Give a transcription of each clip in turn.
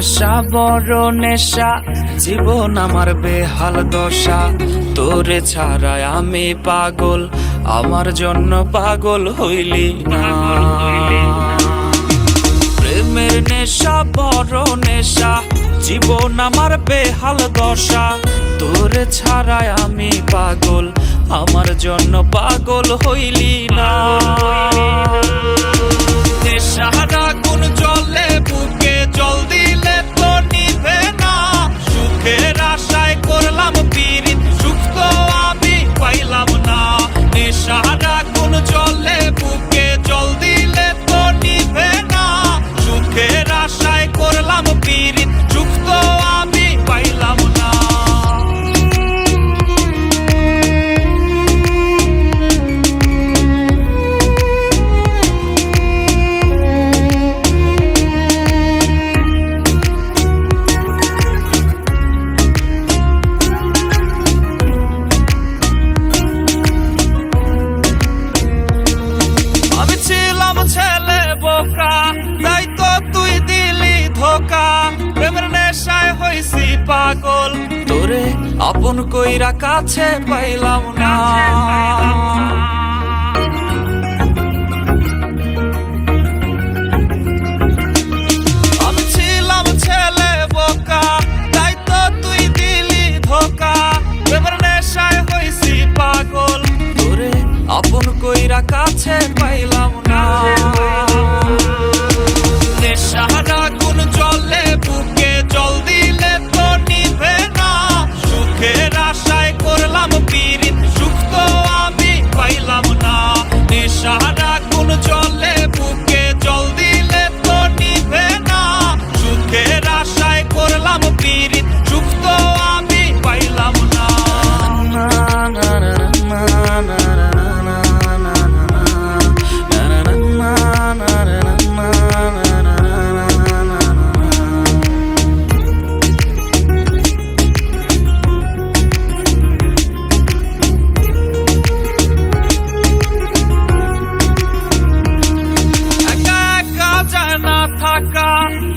নেশা বড় নেশা, জীবন আমার বেহাল দশা। তোরে ছাড়ায় আমি পাগল, আমার জন্য পাগল হইলি না। প্রেমের নেশা বড় নেশা, জীবন আমার বেহাল দশা। তোরে ছাড়ায় আমি পাগল, আমার জন্য পাগল হইলি না। নেশারা কোন জলে বুকে জল দিলে তো নিভে না। সুখের আশায় করলাম পীড়িত, সুখ তো আমি পাইলাম না। নেশারা কোন জলে বুকে জল দিলে তো নিভে না। সুখের আশায় করলাম পীড়িত, সুখ তো আমি পাইলাম না। ছেলে বোকা, তাই তো তুই দিলি ধোকা। প্রেমের নেশায় হইছি পাগল, তোরে আপন কইরা কাছে পাইলাম না। আমি ছিলাম ছেলে বোকা, তাই তো তুই দিলি ধোকা। প্রেমের নেশায় হইছি পাগল, তোরে আপন কইরা কাছে পাইলাম না। নেশারা কোন জলে বুকে জল দিলে তো নিভে না। সুখের আশায় করলাম পীড়িত, সুখ তো আমি পাইলাম না। নেশারা কোন জলে বুকে জল দিলে তো নিভে না। সুখের আশায় করলাম পীড়িত, সুখ তো আমি পাইলাম না।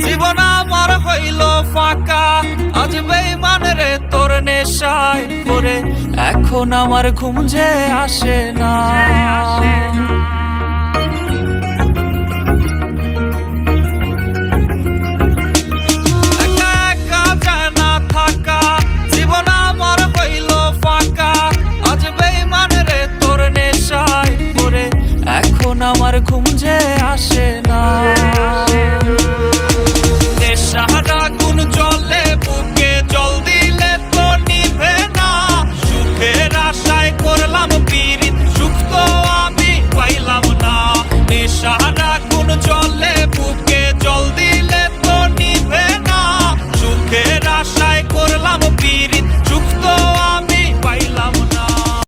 জীবন আমার হইল ফাঁকা, আজ বেঈমান রে তোর নেশায় পড়ে। এখন আমার ঘুম যে আসে না। একা জানা থাকা, জীবন আমার হইল ফাঁকা, আজ বেঈমান রে তোর নেশায় পড়ে। এখন আমার ঘুম যে আসে না।